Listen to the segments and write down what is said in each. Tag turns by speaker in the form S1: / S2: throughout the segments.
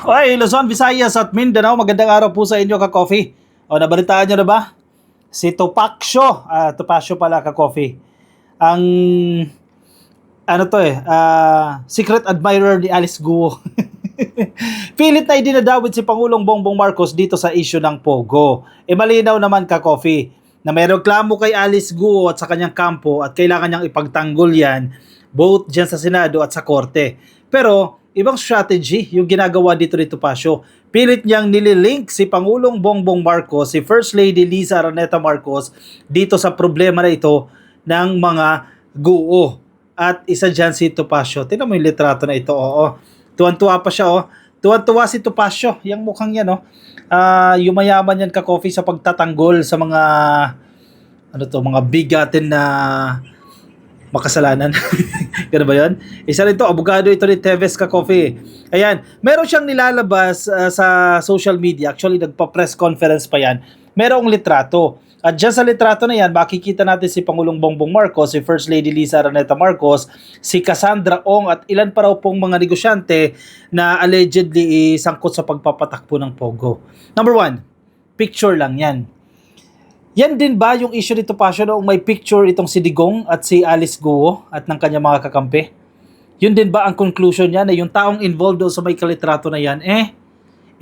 S1: Oy, Luzon, Visayas at Mindanao, magandang araw po sa inyo, ka-coffee. O, nabalitaan nyo na ba? Si Topacio pala, ka-coffee. Ang, secret admirer ni Alice Guo. Pilit na idinadawit si Pangulong Bongbong Marcos dito sa issue ng Pogo. Malinaw naman, ka-coffee, na may reklamo kay Alice Guo at sa kanyang kampo at kailangan niyang ipagtanggol yan both dyan sa Senado at sa Korte. Pero, ibang strategy yung ginagawa dito ni Topacio. Pilit niyang nililink si Pangulong Bongbong Marcos, si First Lady Liza Araneta Marcos dito sa problema na ito ng mga guo. At isa dyan si Topacio. Tingnan mo yung litrato na ito. Oo. Tuwan-tuwa pa siya. Oh. Tuwan-tuwa si Topacio. Yung mukhang yan. Oh. Yumayaman yan, ka-coffee, sa pagtatanggol sa mga mga bigatin na makasalanan. Gano'n ba yun? Isa rin to, abogado ito ni Teves, ka-coffee. Ayan, meron siyang nilalabas sa social media. Actually, nagpa-press conference pa yan. Merong litrato. At dyan sa litrato na yan, makikita natin si Pangulong Bongbong Marcos, si First Lady Liza Araneta Marcos, si Cassandra Ong, at ilan pa raw pong mga negosyante na allegedly sangkot sa pagpapatakbo ng Pogo. Number one, picture lang yan. Yan din ba yung issue nito, Topacio, noong may picture itong si Digong at si Alice Guo at ng kanyang mga kakampi? Yun din ba ang conclusion niya na yung taong involved doon sa may kalitrato na yan,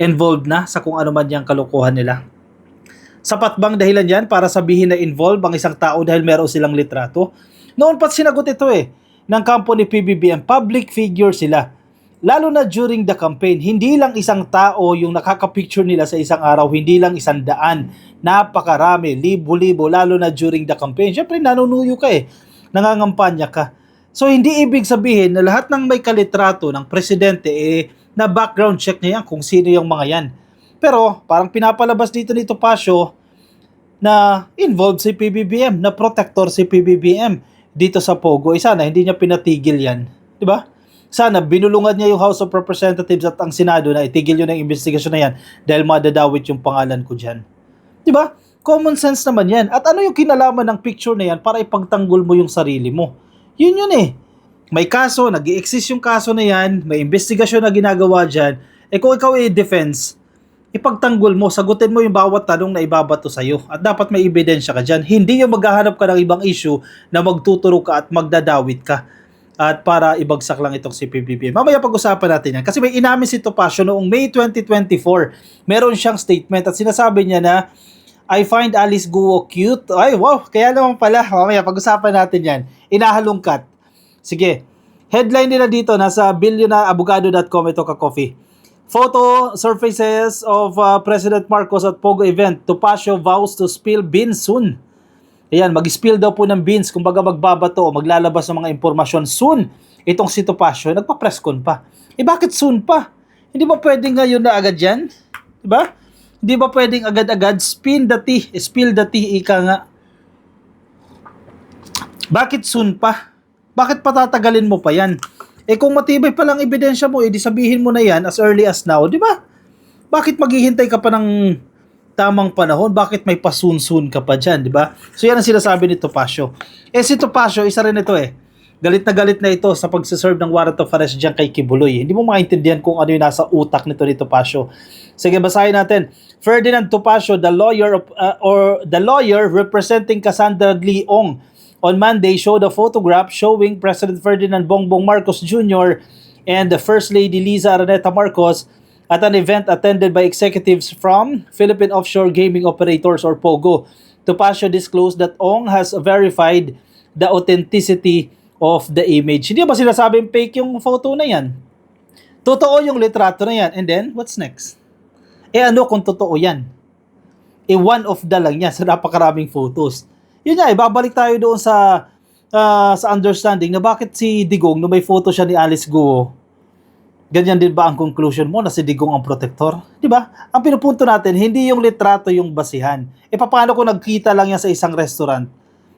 S1: involved na sa kung ano man yung kalokohan nila? Sapat bang dahilan yan para sabihin na involved ang isang tao dahil meron silang litrato? Noon pa sinagot ito ng kampo ni PBBM, public figure sila. Lalo na during the campaign, hindi lang isang tao yung nakaka-picture nila sa isang araw, hindi lang 100, napakarami, libo-libo, lalo na during the campaign. Siyempre, nanunuyo ka nangangampanya ka. So, hindi ibig sabihin na lahat ng may kalitrato ng presidente, na background check niya yan kung sino yung mga yan. Pero, parang pinapalabas dito ni Topacio na involved si PBBM, na protector si PBBM dito sa Pogo. Sana hindi niya pinatigil yan. Diba? Sana binulungan niya yung House of Representatives at ang Senado na itigil yun ang investigasyon na yan dahil madadawit yung pangalan ko dyan. Diba? Common sense naman yan. At ano yung kinalaman ng picture na yan para ipagtanggol mo yung sarili mo? Yun May kaso, nag-i-exist yung kaso na yan, may investigasyon na ginagawa dyan. Kung ikaw defense, ipagtanggol mo, sagutin mo yung bawat tanong na ibabato sa'yo. At dapat may ebidensya ka dyan. Hindi yung maghahanap ka ng ibang issue na magtuturo ka at magdadawit ka. At para ibagsak lang itong si PBBM. Mamaya pag-usapan natin yan. Kasi may inamin si Topacio noong May 2024. Meron siyang statement at sinasabi niya na, I find Alice Guo cute. Ay, wow, kaya naman pala. Mamaya pag-usapan natin yan. Inahalungkat. Sige. Headline nila dito, nasa billionabogado.com ito, ka-coffee. Photo surfaces of President Marcos at Pogo event. Topacio vows to spill beans soon. Ayan, mag-spill daw po ng beans, kumbaga magbabato o maglalabas ng mga impormasyon soon. Itong si Topacio, nagpa-press con pa. Bakit soon pa? Hindi ba pwedeng ngayon na agad yan? Diba? Hindi ba pwedeng agad-agad spill the tea, ika nga. Bakit soon pa? Bakit patatagalin mo pa yan? Kung matibay pa lang ebidensya mo, di sabihin mo na yan as early as now, di ba? Bakit maghihintay ka pa ng tamang panahon? Bakit may pasun-sun ka pa dyan, di ba? So yan ang sinasabi ni Topacio. Si Topacio, isa rin ito galit na ito sa pagsiserve ng warrant of arrest dyan kay Kibuloy. Hindi mo maintindihan kung ano yung nasa utak nito ni Topacio. Sige, basahin natin. Ferdinand Topacio, the lawyer representing Cassandra Leong, on Monday showed a photograph showing President Ferdinand Bongbong Marcos Jr. and the First Lady Liza Araneta Marcos at an event attended by executives from Philippine Offshore Gaming Operators or POGO. Topacio disclosed that Ong has verified the authenticity of the image. Hindi ba sinasabing fake yung photo na yan? Totoo yung litrato na yan. And then, what's next? Ano kung totoo yan? One of the lang yan sa napakaraming photos. Yun nga, babalik tayo doon sa understanding na bakit si Digong, na may photo siya ni Alice Guo, ganyan din ba ang conclusion mo na si Digong ang protector? Di ba? Ang pinupunto natin, hindi yung litrato yung basihan. Paano kung nagkita lang yan sa isang restaurant?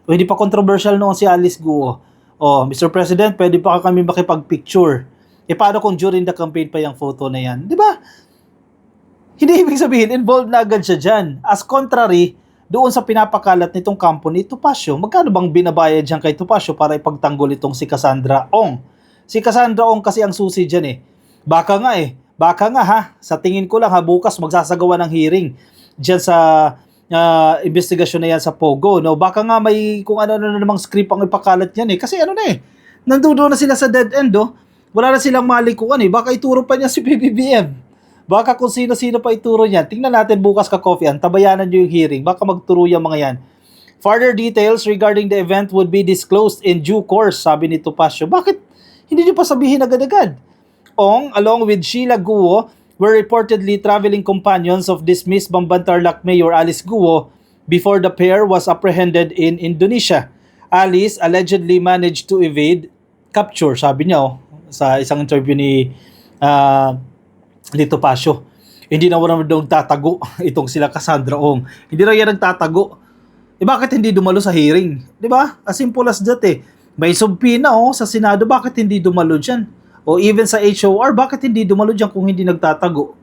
S1: O hindi pa controversial noon si Alice Guo? Mr. President, pwede pa kami makipag-picture. Paano kung during the campaign pa yung photo na yan? Di ba? Hindi ibig sabihin, involved na agad siya dyan. As contrary, doon sa pinapakalat nitong kampo ni Topacio, magkano bang binabayad dyan kay Topacio para ipagtanggol itong si Cassandra Ong? Si Cassandra Ong kasi ang susi dyan Baka nga Baka nga ha, sa tingin ko lang ha, bukas magsasagawa ng hearing diyan sa investigasyon na yan sa Pogo, no? Baka nga may kung ano-ano na namang script ang ipakalat yan eh. Kasi ano na eh, nandoon na sila sa dead end, oh. Wala na silang malikuan eh. Baka ituro pa niya si PBBM. Baka kung sino-sino pa ituro niyan. Tingnan natin bukas ka-coffee. Tabayanan niyo yung hearing. Baka magturo yung mga yan. Further details regarding the event would be disclosed in due course, sabi ni Topacio. Bakit hindi niyo pa sabihin agad-agad? Ong, along with Sheila Guo, were reportedly traveling companions of dismissed Bamban-Tarlac Mayor Alice Guo before the pair was apprehended in Indonesia. Alice allegedly managed to evade capture, sabi niya sa isang interview ni Topacio. Hindi na naman daw tatago itong sila Cassandra Ong. Hindi na yan nagtatago. Bakit hindi dumalo sa hearing? 'Di ba? As simple as that eh. May subpoena sa Senado, bakit hindi dumalo diyan? O even sa HOR, bakit hindi dumalo diyan kung hindi nagtatago?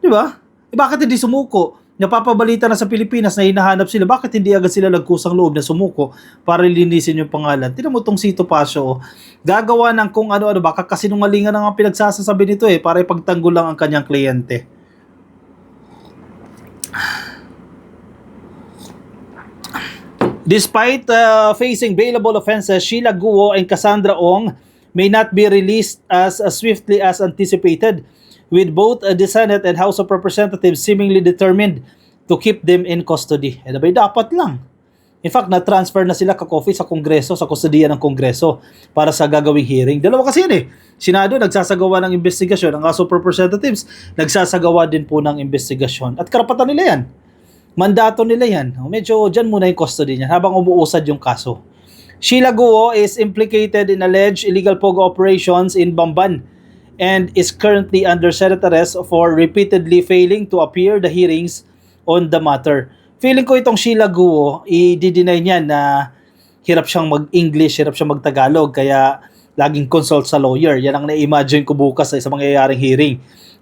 S1: 'Di ba? Bakit hindi sumuko? Napapabalita na sa Pilipinas na hinahanap sila, bakit hindi agad sila nagkusang loob na sumuko para linisin yung pangalan? Tingnan mo tong si Topacio, gagawa ng kung ano-ano, baka kasinungalingan ang pinagsasasabi nito para ipagtanggol lang ang kanyang kliyente. Despite facing bailable offenses, Sheila Guo and Cassandra Ong may not be released as swiftly as anticipated, with both the Senate and House of Representatives seemingly determined to keep them in custody. Dapat lang. In fact, na-transfer na sila ka-coffee sa Kongreso, sa kustodiya ng Kongreso para sa gagawing hearing. Dalawa kasi yun Senado, nagsasagawa ng investigasyon. Ang House of Representatives, nagsasagawa din po ng investigasyon. At karapatan nila yan. Mandato nila yan. Medyo dyan muna yung custody niya habang umuusad yung kaso. Sheila Guo is implicated in alleged illegal pogo operations in Bamban and is currently under Senate arrest for repeatedly failing to appear the hearings on the matter. Feeling ko itong Sheila Guo, i-deny niya na hirap siyang mag-English, hirap siyang mag-Tagalog, kaya laging consult sa lawyer. Yan ang na-imagine ko bukas sa mangyayaring hearing.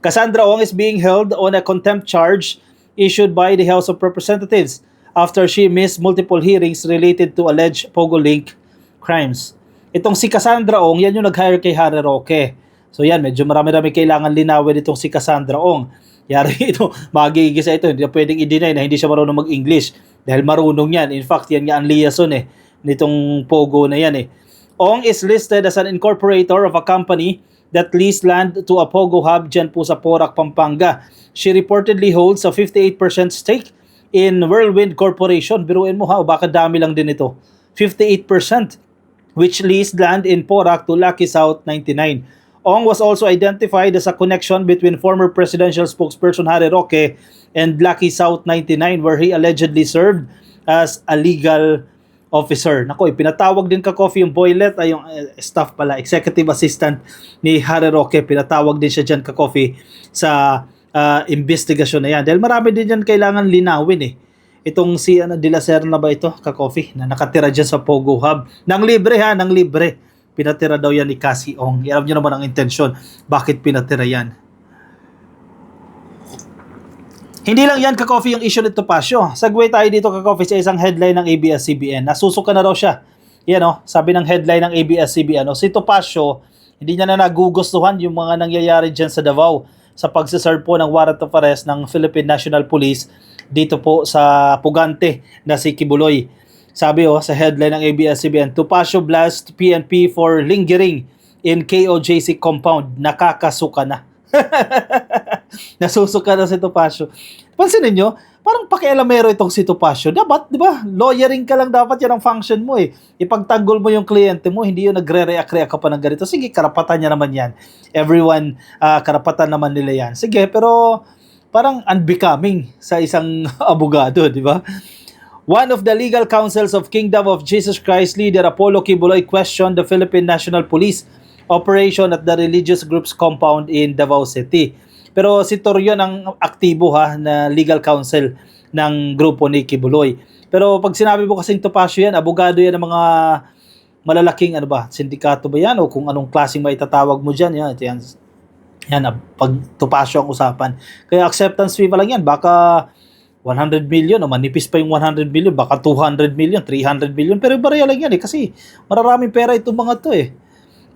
S1: Cassandra Ong is being held on a contempt charge issued by the House of Representatives after she missed multiple hearings related to alleged Pogo Link crimes. Itong si Cassandra Ong, yan yung nag-hire kay Harry Roque. So yan, medyo marami-rami kailangan linawin itong si Cassandra Ong. Yari ito, magigisa ito, hindi na pwedeng i-deny na hindi siya marunong mag-English dahil marunong yan. In fact, yan nga ang liaison nitong Pogo na yan Ong is listed as an incorporator of a company that leased land to a Pogo hub dyan po sa Porac, Pampanga. She reportedly holds a 58% stake in Whirlwind Corporation. Biruin mo baka dami lang din ito. 58%, which leased land in Porac to Lucky South 99. Ong was also identified as a connection between former presidential spokesperson Harry Roque and Lucky South 99, where he allegedly served as a legal officer. Nako, pinatawag din ka-coffee yung Boylet, ay yung staff pala, executive assistant ni Harry Roque, pinatawag din siya dyan ka-coffee sa investigasyon na yan. Dahil marami din yan kailangan linawin Itong si De La Serna ba ito, ka-coffee, na nakatira dyan sa Pogo Hub. Nang libre nang libre. Pinatira daw yan ni Cassie Ong. Alam nyo naman ang intensyon, bakit pinatira yan. Hindi lang yan ka-coffee yung issue nito Topacio. Sagway tayo dito ka-coffee sa isang headline ng ABS-CBN. Nasusuka na raw siya. Yan sabi ng headline ng ABS-CBN. Si Topacio, hindi niya na nagugustuhan yung mga nangyayari dyan sa Davao sa pagsiserve po ng warrant of arrest ng Philippine National Police dito po sa pugante na si Kibuloy. Sabi sa headline ng ABS-CBN, Topacio blast PNP for lingering in KOJC compound. Nakakasuka na. Nasusuka na si Topacio. Pansinin nyo, parang pakialamero itong si Topacio. Dapat, di ba? Lawyering ka lang dapat, yan ang function mo Ipagtanggol mo yung kliyente mo, hindi yung nagre-react ka pa ng ganito. Sige, karapatan niya naman yan. Everyone, karapatan naman nila yan. Sige, pero parang unbecoming sa isang abogado, di ba? One of the legal counsels of Kingdom of Jesus Christ leader Apollo Kibuloy questioned the Philippine National Police operation at the religious group's compound in Davao City. Pero si Torion ang aktibo na legal counsel ng grupo ni Kibuloy. Pero pag sinabi mo kasing Topacio yan, abogado yan ng mga malalaking sindikato ba yan o kung anong klaseng maitatawag mo dyan. Yan, pag Topacio ang usapan. Kaya acceptance fee pa lang yan. Baka 100 million o manipis pa yung 100 million, baka 200 million, 300 million, pero barya lang yan kasi mararaming pera itong mga to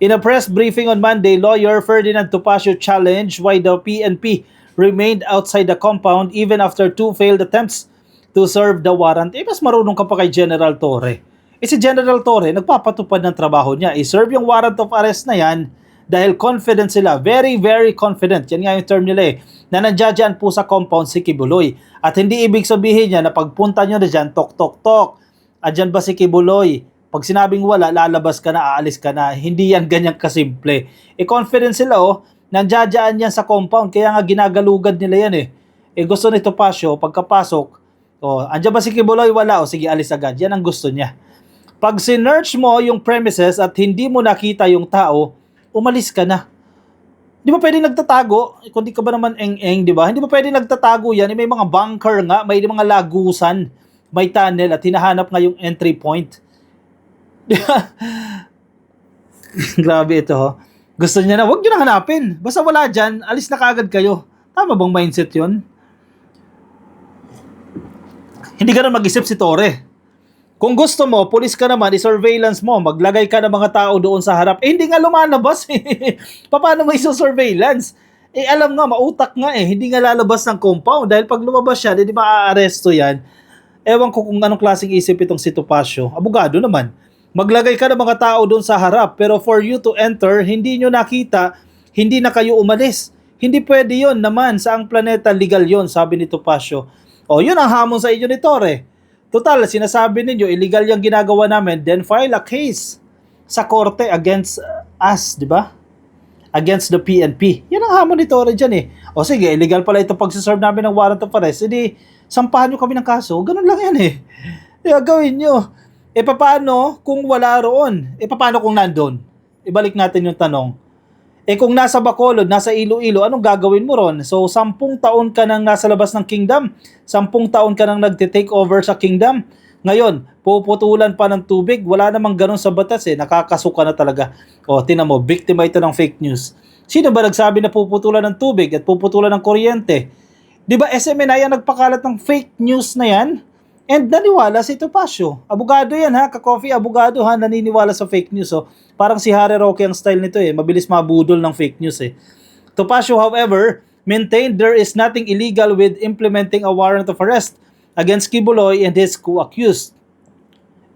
S1: In a press briefing on Monday, lawyer Ferdinand Topacio challenged why the PNP remained outside the compound even after two failed attempts to serve the warrant. Mas marunong ka pa kay General Torre. Si General Torre, nagpapatupad ng trabaho niya. I-serve yung warrant of arrest na yan dahil confident sila. Very, very confident. Yan nga yung term nila na nandiyan po sa compound si Kibuloy. At hindi ibig sabihin niya na pagpunta nyo na dyan, tok, tok, tok. Andyan ba si Kibuloy? Pag sinabing wala, lalabas ka na, aalis ka na. Hindi yan ganyan kasimple. Confident sila nandiyan yan sa compound. Kaya nga ginagalugad nila yan gusto ni Topacio, pagkapasok, andyan ba si Kibuloy? Wala. Sige, alis agad. Yan ang gusto niya. Pag sinearch mo yung premises at hindi mo nakita yung tao, umalis ka na. Di ba pwedeng nagtatago? Kung di ka ba naman eng-eng, di ba? Hindi ba pwedeng nagtatago yan? May mga bunker nga, may mga lagusan, may tunnel at hinahanap nga yung entry point. Grabe ito Gusto niya na, wag niyo na hanapin. Basta wala dyan, alis na kaagad kayo. Tama bang mindset yun? Hindi ka na mag-isip si Torre. Kung gusto mo, pulis ka naman, i-surveillance mo, maglagay ka ng mga tao doon sa harap. Hindi nga lumalabas Paano mo iso-surveillance? Alam nga, mautak nga hindi nga lalabas ng compound. Dahil pag lumabas siya, di ba aaresto yan? Ewan ko kung anong klaseng isip itong si Topacio. Abogado naman. Maglagay ka ng mga tao doon sa harap, pero for you to enter, hindi nyo nakita, hindi na kayo umalis. Hindi pwede yon naman. Saang planeta legal yon, sabi ni Topacio. Yun ang hamon sa inyo ni Torre. Total, sinasabi ninyo, illegal yung ginagawa namin, then file a case sa korte against us, di ba? Against the PNP. Yan ang hamon ni Torre dyan sige, illegal pala ito pagsiserve namin ng warrant of arrest. Hindi, sampahan nyo kami ng kaso. Ganun lang yan gawin nyo. Paano kung wala roon? Paano kung nandun? Ibalik natin yung tanong. Kung nasa Bacolod, nasa Iloilo, anong gagawin mo ron? So, 10 taon ka nang nasa labas ng kingdom. 10 taon ka nang nagte-take over sa kingdom. Ngayon, puputulan pa ng tubig. Wala namang ganun sa batas Nakakasuka na talaga. Tingnan mo, biktima ito ng fake news. Sino ba nagsabi na puputulan ng tubig at puputulan ng kuryente? Di ba SMNI ang nagpakalat ng fake news na yan? And naniwala si Topacio. Abogado yan ka-coffee, abogado naniniwala sa fake news Parang si Harry Roque ang style nito mabilis mabudol ng fake news Topacio, however, maintained there is nothing illegal with implementing a warrant of arrest against Kibuloy and his co-accused.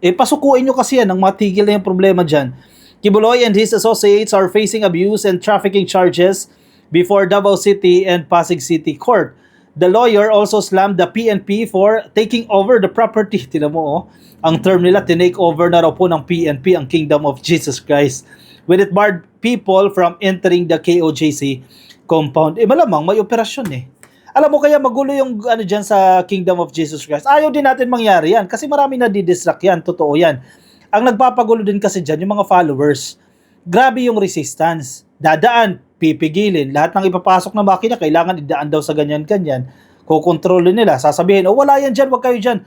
S1: Pasukuin nyo kasi yan nang matigil na yung problema dyan. Kibuloy and his associates are facing abuse and trafficking charges before Davao City and Pasig City Court. The lawyer also slammed the PNP for taking over the property. Tignan mo ang term nila, tinake over na raw po ng PNP ang Kingdom of Jesus Christ. When it barred people from entering the KOJC compound. Malamang may operasyon Alam mo kaya magulo yung dyan sa Kingdom of Jesus Christ. Ayaw din natin mangyari yan kasi marami na didistract yan. Totoo yan. Ang nagpapagulo din kasi dyan yung mga followers. Grabe yung resistance. Dadaan, pipigilin. Lahat ng ipapasok na makina, kailangan idaan daw sa ganyan-ganyan. Kukontrolin nila. Sasabihin, wala yan dyan, wag kayo dyan.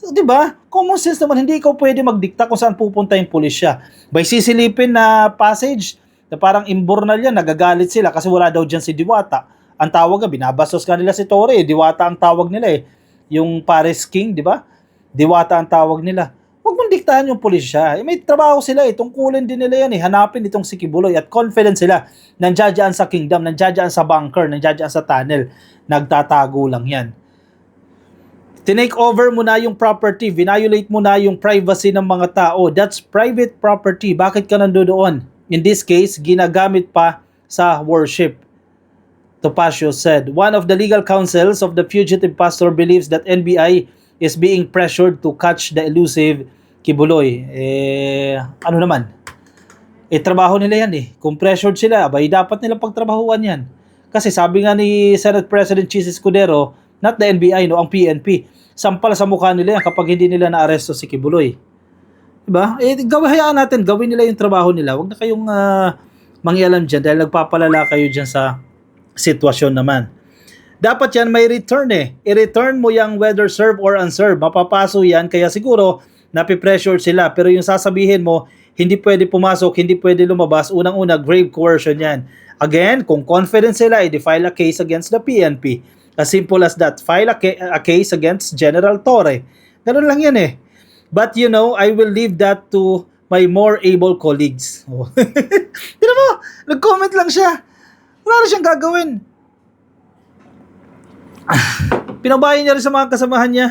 S1: So, diba? Common sense naman, hindi ikaw pwede magdikta kung saan pupunta yung pulisya. By sisilipin na passage, na parang imbornal yan, nagagalit sila kasi wala daw dyan si Diwata. Ang tawag binabastos ka nila si Torre. Diwata ang tawag nila Yung Paris King, diba? Diwata ang tawag nila. Huwag mong diktahan yung pulisya. May trabaho sila tungkulin din nila yan hanapin itong si Kibuloy at confident sila nandiyan sa kingdom, nandiyan sa bunker, nandiyan sa tunnel. Nagtatago lang yan. Tinake over mo na yung property, violate mo na yung privacy ng mga tao. That's private property. Bakit ka nandoon? In this case, ginagamit pa sa worship. Topacio said, one of the legal counsels of the fugitive pastor believes that NBI is being pressured to catch the elusive Kibuloy. Ano naman? Trabaho nila yan Kung pressured sila, dapat nila pagtrabahuan yan. Kasi sabi nga ni Senate President Chis Escudero, not the NBI, ang PNP. Sampal sa mukha nila yan kapag hindi nila na-aresto si Kibuloy. Diba? Hayaan natin, gawin nila yung trabaho nila. Huwag na kayong mangyalam dyan dahil nagpapalala kayo dyan sa sitwasyon naman. Dapat yan may return I-return mo yung whether serve or unserve. Mapapaso yan, kaya siguro napipressure sila. Pero yung sasabihin mo, hindi pwede pumasok, hindi pwede lumabas, unang-una, grave coercion yan. Again, kung confident sila, i-file a case against the PNP. As simple as that. File a case against General Torre. Ganun lang yan But I will leave that to my more able colleagues. Oh. Tignan mo, nag-comment lang siya. Wala na siyang gagawin. Pinabayan niya rin sa mga kasamahan niya.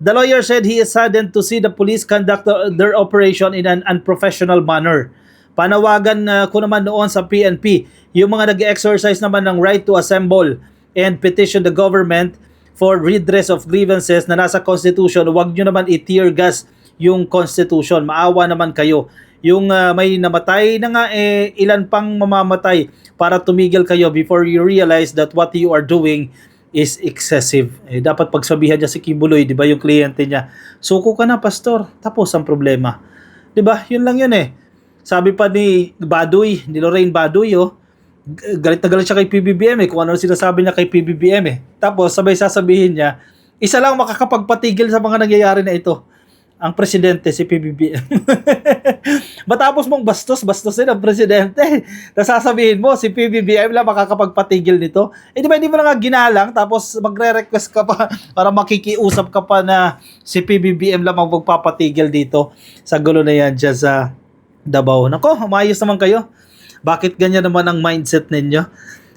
S1: The lawyer said he is saddened to see the police conduct their operation in an unprofessional manner. Panawagan ko naman noon sa PNP, yung mga nag-exercise naman ng right to assemble and petition the government for redress of grievances na nasa Constitution, huwag nyo naman i-tear gas yung Constitution. Maawa naman kayo. Yung may namatay na nga, ilan pang mamamatay para tumigil kayo before you realize that what you are doing is excessive. Dapat pagsabihan niya si Kibuloy, di ba, yung kliyente niya, suko ka na, pastor, tapos ang problema. Di ba? Yun lang yun eh. Sabi pa ni Baduy, ni Lorraine Baduy, galit na galit siya kay PBBM kung ano sinasabi niya kay PBBM Tapos sabay sasabihin niya, isa lang makakapagpatigil sa mga nangyayari na ito, ang presidente, si PBBM. Matapos mong bastusin ang presidente, nasasabihin mo, si PBBM lang makakapagpatigil nito. Di ba, hindi mo na nga ginalang, tapos magre-request ka pa, para makikiusap ka pa na si PBBM lang magpapatigil dito sa gulo na yan dyan sa Davao. Nako, umayos naman kayo. Bakit ganyan naman ang mindset ninyo?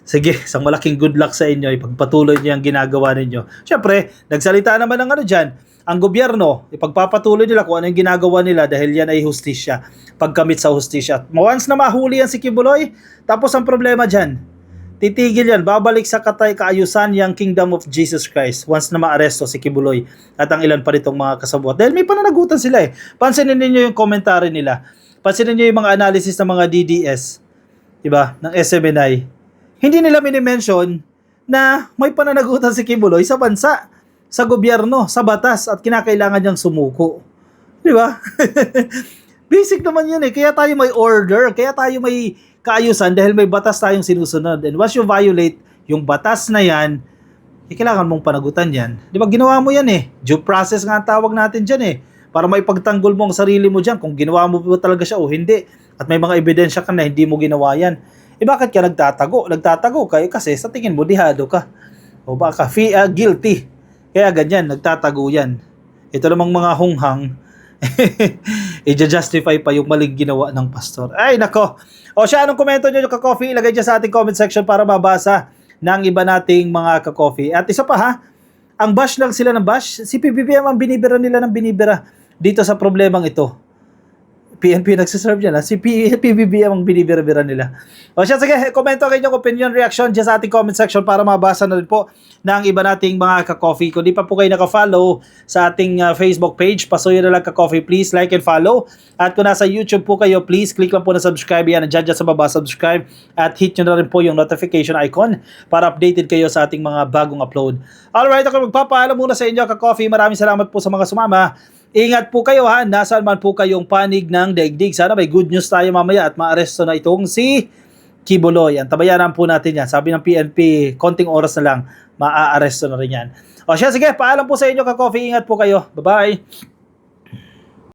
S1: Sige, isang malaking good luck sa inyo. Ipagpatuloy niyo ang ginagawa ninyo. Siyempre, nagsalita naman ng dyan. Ang gobyerno, ipagpapatuloy nila kung ano yung ginagawa nila dahil yan ay hustisya. Pagkamit sa hustisya. Once na mahuli yan si Kibuloy, tapos ang problema dyan, titigil yan, babalik sa kaayusan yung kingdom of Jesus Christ once na maaresto si Kibuloy at ang ilan pa ritong mga kasabwat. Dahil may pananagutan sila Pansinin niyo yung komentary nila. Pansinin niyo yung mga analysis ng mga DDS, diba, ng SMNI. Hindi nila minimension na may pananagutan si Kibuloy sa bansa, sa gobyerno, sa batas, at kinakailangan niyang sumuko. Diba? Basic naman yun Kaya tayo may order, kaya tayo may kaayusan dahil may batas tayong sinusunod. And once you violate yung batas na yan, kailangan mong panagutan yan. Di ba, ginawa mo yan Due process nga ang tawag natin dyan para maipagtanggol mo ang sarili mo dyan kung ginawa mo ba talaga siya o hindi. At may mga ebidensya ka na hindi mo ginawa yan. Bakit ka nagtatago? Nagtatago kayo kasi sa tingin mo dihado ka. O baka guilty. Kaya ganyan, nagtatago yan. Ito namang mga hunghang, i-justify pa yung maling ginawa ng pastor. Ay, nako. O siya, anong komento nyo ka-coffee? Ilagay dyan sa ating comment section para mabasa ng iba nating mga ka-coffee. At isa pa ang bash lang sila ng bash. Si PBBM ang binibira nila ng binibira dito sa problemang ito. PNP nagsiserve yan si PBBM ang binibira-bira nila. O siya, sige, komento kayo yung opinion, reaction dyan sa ating comment section para mabasa na rin po ng iba nating mga ka-coffee. Kung di pa po kayo naka-follow sa ating Facebook page, pasuyo na lang ka-coffee, please like and follow. At kung nasa YouTube po kayo, please click lang po na subscribe yan, dyan sa baba, subscribe, at hit nyo na rin po yung notification icon para updated kayo sa ating mga bagong upload. Alright, ako magpapaalam muna sa inyo ka-coffee. Maraming salamat po sa mga sumama. Ingat po kayo nasaan man po kayong panig ng daigdig. Sana may good news tayo mamaya at maaresto na itong si Kibuloy. Antabayanan po natin yan. Sabi ng PNP, konting oras na lang, maaaresto na rin yan. O siya, sige, paalam po sa inyo ka-coffee. Ingat po kayo. Bye-bye.